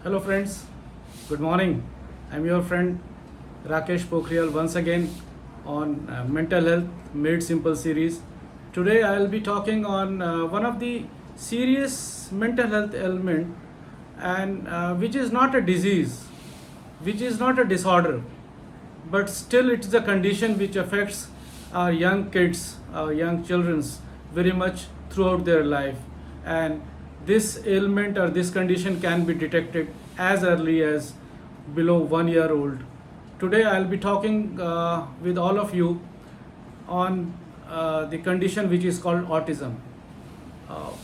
Hello friends, good morning. I'm your friend Rakesh Pokhriyal once again on Mental Health Made Simple series. Today I'll be talking on one of the serious mental health ailment and which is not a disease, which is not a disorder, but still it's a condition which affects our young kids, our young childrens very much throughout their life. And this ailment or this condition can be detected as early as below 1 year old. Today I'll be talking with all of you on the condition which is called autism.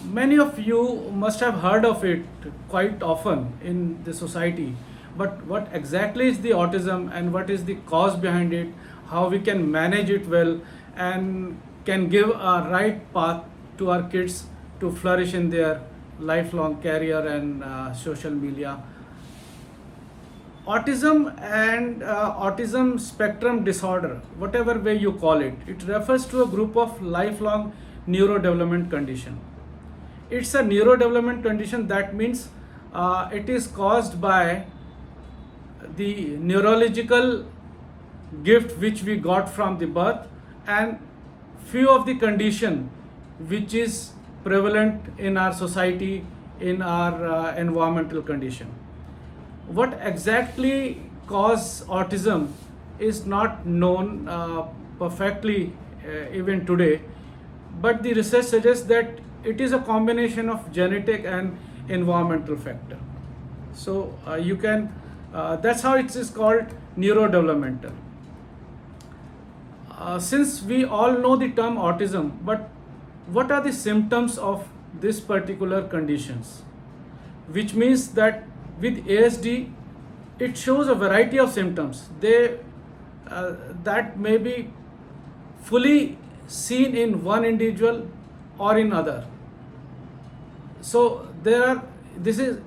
Many of you must have heard of it quite often in the society, but what exactly is the autism and what is the cause behind it, how we can manage it well, and can give a right path to our kids to flourish in their lifelong career and social media. Autism and autism spectrum disorder, whatever way you call it, it refers to a group of lifelong neurodevelopment condition. It's a neurodevelopment condition, that means it is caused by the neurological gift which we got from the birth and few of the condition which is prevalent in our society, in our environmental condition. What exactly causes autism is not known perfectly even today, but the research suggests that it is a combination of genetic and environmental factor. So you can that's how it is called neurodevelopmental. Since we all know the term autism, but what are the symptoms of this particular conditions? Which means that with ASD, it shows a variety of symptoms. That may be fully seen in one individual or in other. So this is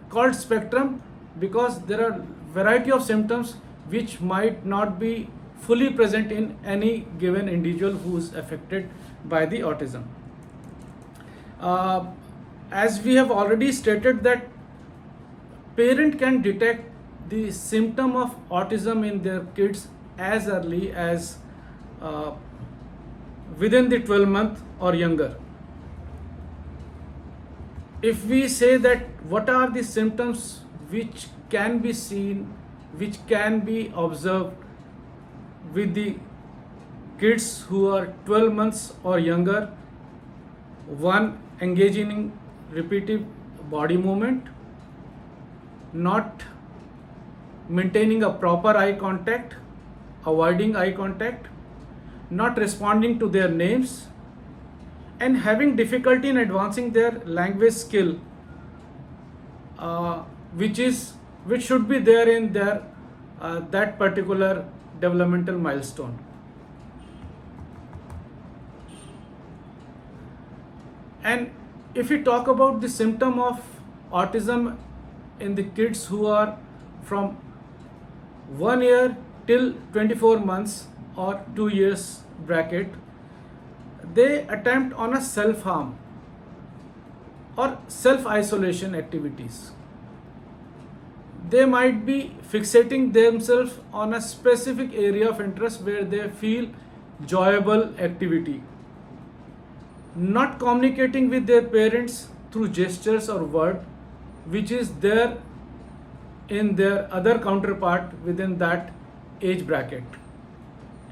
called spectrum because there are variety of symptoms which might not be fully present in any given individual who is affected by the autism. As we have already stated that parent can detect the symptom of autism in their kids as early as within the 12-month or younger. If we say that what are the symptoms which can be seen, which can be observed with the kids who are 12 months or younger, one, engaging in repetitive body movement, not maintaining a proper eye contact, avoiding eye contact, not responding to their names, and having difficulty in advancing their language skill, which should be there in their that particular developmental milestone. And if we talk about the symptom of autism in the kids who are from 1 year till 24 months or 2 years bracket, they attempt on a self-harm or self-isolation activities. They might be fixating themselves on a specific area of interest where they feel enjoyable activity, not communicating with their parents through gestures or word, which is there in their other counterpart within that age bracket,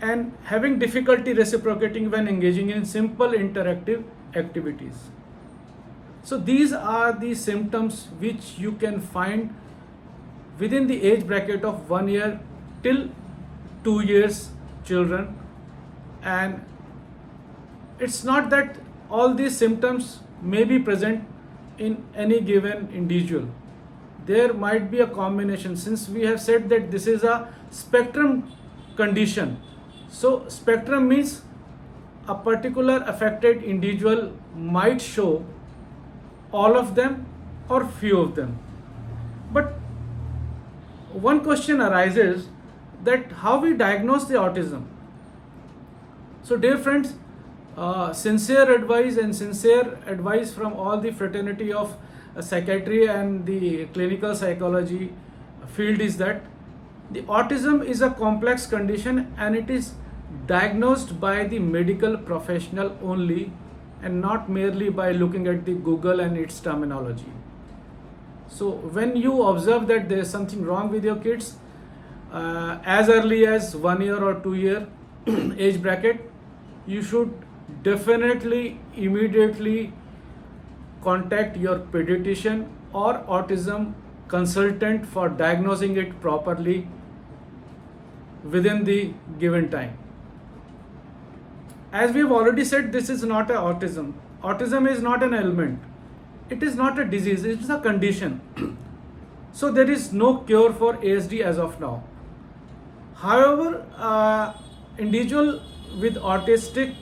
and having difficulty reciprocating when engaging in simple interactive activities. So these are the symptoms which you can find within the age bracket of 1 year till 2 years children. And it's not that all these symptoms may be present in any given individual. There might be a combination, since we have said that this is a spectrum condition. So spectrum means a particular affected individual might show all of them or few of them. But one question arises that how we diagnose the autism. So dear friends, sincere advice from all the fraternity of psychiatry and the clinical psychology field is that the autism is a complex condition and it is diagnosed by the medical professional only and not merely by looking at the Google and its terminology. So when you observe that there is something wrong with your kids as early as 1 year or 2 year age bracket, you should definitely immediately contact your pediatrician or autism consultant for diagnosing it properly within the given time. As we have already said, this is not a autism. Autism is not an ailment. It is not a disease, it is a condition. So there is no cure for ASD as of now. However, individual with autistic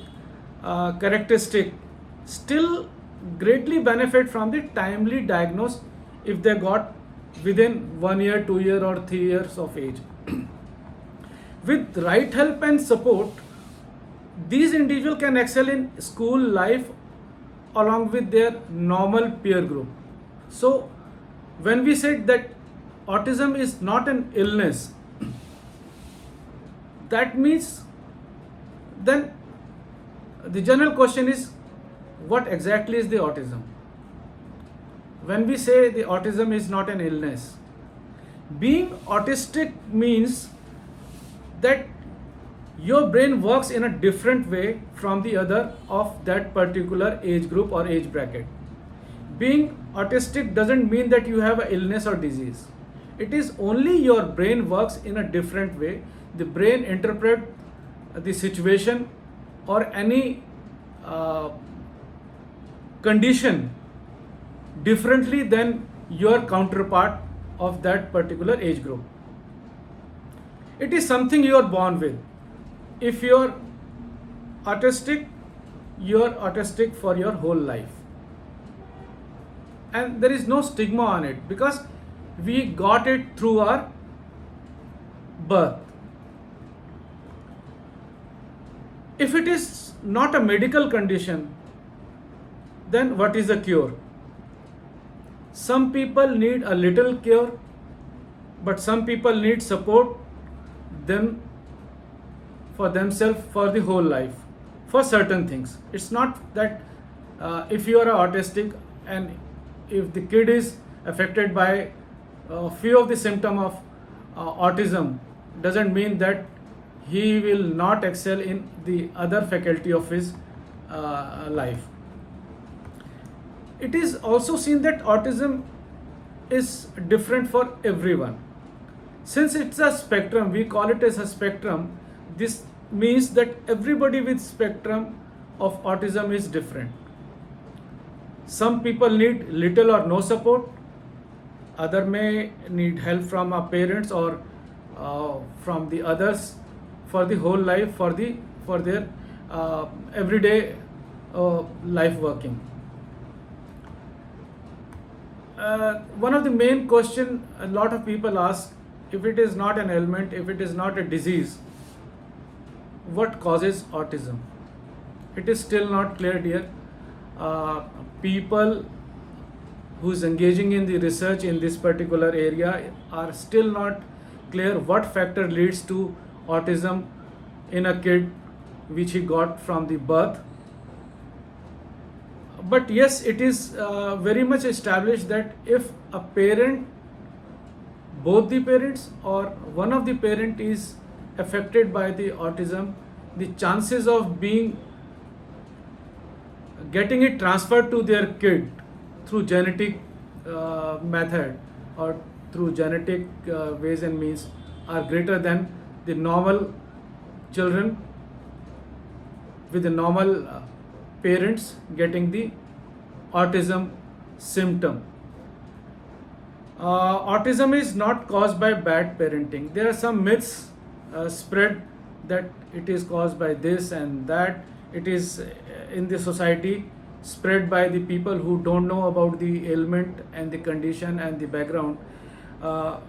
characteristic still greatly benefit from the timely diagnosis if they got within 1 year, 2 year or 3 years of age. With right help and support, these individuals can excel in school life along with their normal peer group. So when we said that autism is not an illness, that means then the general question is, what exactly is the autism? When we say the autism is not an illness, being autistic means that your brain works in a different way from the other of that particular age group or age bracket. Being autistic doesn't mean that you have an illness or disease. It is only your brain works in a different way. The brain interprets the situation or any condition differently than your counterpart of that particular age group. It is something you are born with. If you are autistic, you are autistic for your whole life. And there is no stigma on it because we got it through our birth. If it is not a medical condition, then what is the cure? Some people need a little cure, but some people need support them for themselves for the whole life for certain things. It's not that if you are autistic and if the kid is affected by a few of the symptoms of autism, doesn't mean that he will not excel in the other faculty of his life. It is also seen that autism is different for everyone. Since it's a spectrum, we call it as a spectrum. This means that everybody with spectrum of autism is different. Some people need little or no support. Other may need help from our parents or from the others for the whole life, for their everyday life working. One of the main question a lot of people ask, if it is not an ailment, if it is not a disease, what causes autism? It is still not clear, dear. People who is engaging in the research in this particular area are still not clear what factor leads to autism in a kid which he got from the birth. But yes, it is very much established that if a parent, both the parents or one of the parent is affected by the autism, the chances of getting it transferred to their kid through genetic method or through genetic ways and means are greater than the normal children with the normal parents getting the autism symptom. Autism is not caused by bad parenting. There are some myths spread that it is caused by this and that. It is in the society spread by the people who don't know about the ailment and the condition and the background.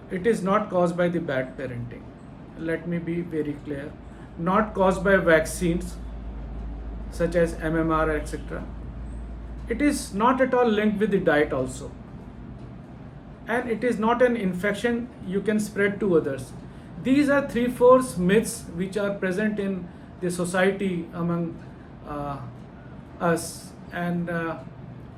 It is not caused by the bad parenting. Let me be very clear. Not caused by vaccines such as MMR, etc. It is not at all linked with the diet also. and it is not an infection you can spread to others. These are 3/4 myths which are present in the society among uh, us, and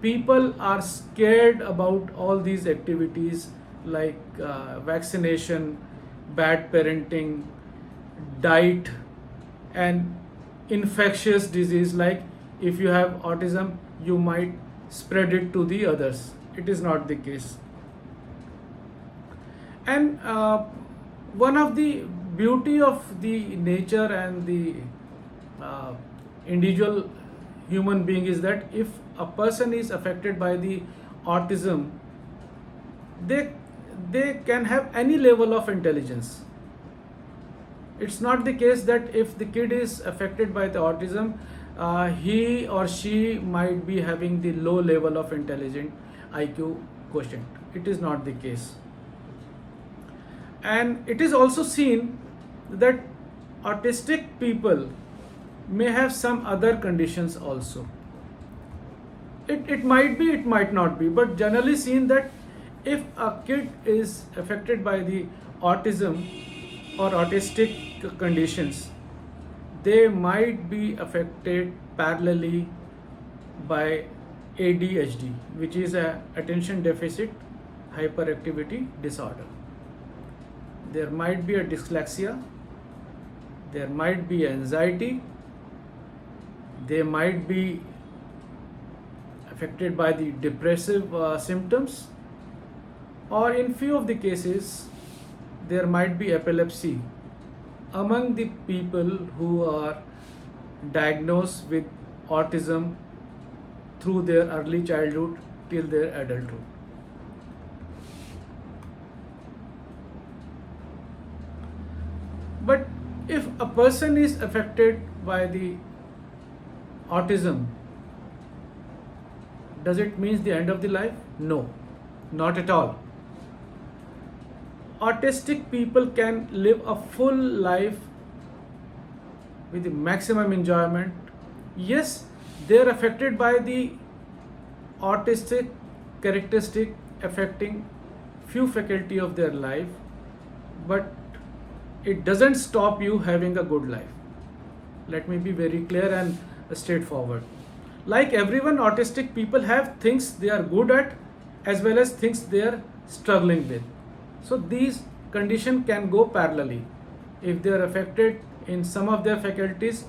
people are scared about all these activities like vaccination, bad parenting, diet, and infectious disease like if you have autism you might spread it to the others. It is not the case. And one of the beauty of the nature and the uh, individual human being is that if a person is affected by the autism, they they can have any level of intelligence. It's not the case that if the kid is affected by the autism, he or she might be having the low level of intelligent IQ quotient. It is not the case. And it is also seen that autistic people may have some other conditions also. It might be, it might not be, but generally seen that if a kid is affected by the autism or autistic conditions, they might be affected parallelly by ADHD, which is a attention deficit hyperactivity disorder. There might be a dyslexia, there might be anxiety, they might be affected by the depressive symptoms, or in few of the cases there might be epilepsy among the people who are diagnosed with autism through their early childhood till their adulthood. But if a person is affected by the autism, does it mean the end of the life? No, not at all. Autistic people can live a full life with the maximum enjoyment. Yes, they are affected by the autistic characteristic affecting few faculty of their life, but it doesn't stop you having a good life. Let me be very clear and straightforward. Like everyone, autistic people have things they are good at as well as things they are struggling with. So these conditions can go parallelly. If they are affected in some of their faculties,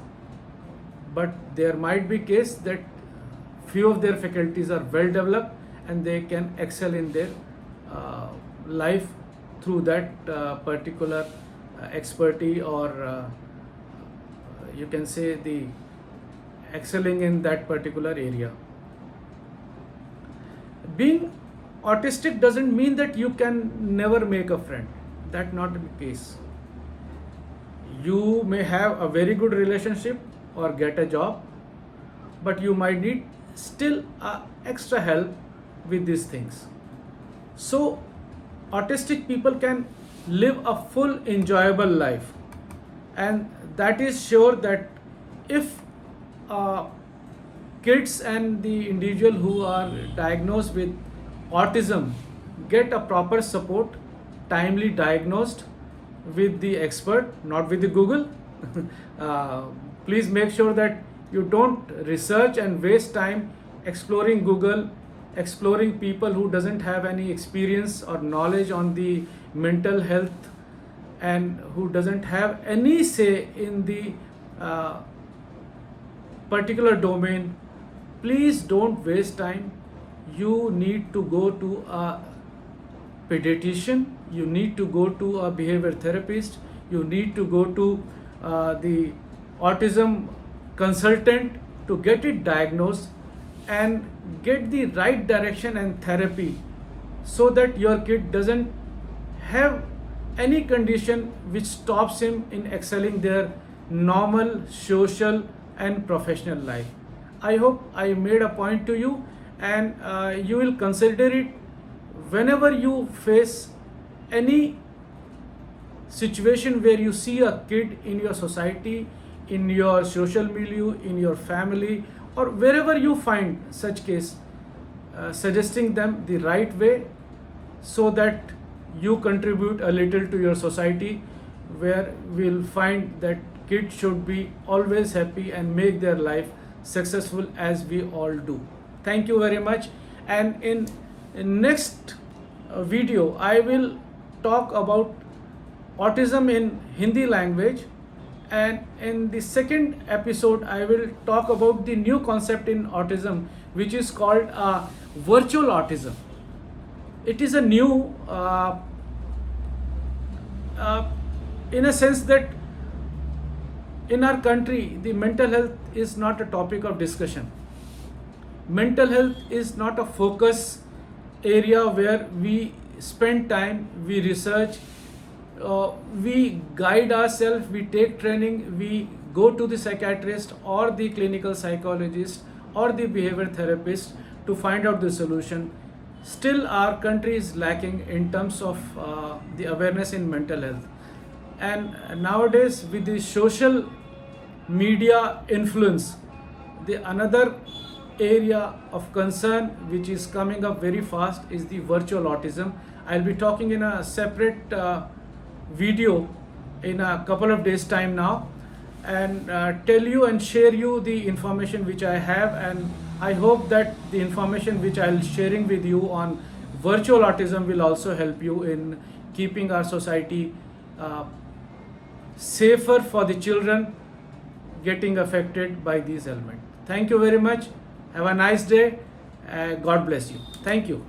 but there might be case that few of their faculties are well developed and they can excel in their life through that particular expertise, or you can say the excelling in that particular area. Being autistic doesn't mean that you can never make a friend. That's not the case. You may have a very good relationship or get a job, but you might need still extra help with these things. So autistic people can live a full enjoyable life, and that is sure that if kids and the individual who are diagnosed with autism get a proper support, timely diagnosed with the expert, not with the Google. Please make sure that you don't research and waste time exploring Google, exploring people who doesn't have any experience or knowledge on the mental health and who doesn't have any say in the particular domain. Please don't waste time. You need to go to a pediatrician, you need to go to a behavior therapist, you need to go to the autism consultant to get it diagnosed and get the right direction and therapy, so that your kid doesn't have any condition which stops him in excelling their normal social and professional life. I hope I made a point to you, and you will consider it whenever you face any situation where you see a kid in your society, in your social milieu, in your family, or wherever you find such case, suggesting them the right way so that you contribute a little to your society, where we'll find that kids should be always happy and make their life successful as we all do. Thank you very much. And in next video, I will talk about autism in Hindi language, and in the second episode I will talk about the new concept in autism, which is called virtual autism. It is a new in a sense that in our country the mental health is not a topic of discussion. Mental health is not a focus area where we spend time, we research, we guide ourselves, we take training, we go to the psychiatrist or the clinical psychologist or the behavior therapist to find out the solution. Still, our country is lacking in terms of the awareness in mental health. And nowadays, with the social media influence, the another area of concern which is coming up very fast is the virtual autism. I'll be talking in a separate video in a couple of days time now, and tell you and share you the information which I have, and I hope that the information which I'll sharing with you on virtual autism will also help you in keeping our society safer for the children getting affected by these elements. Thank you very much. Have a nice day. God bless you. Thank you.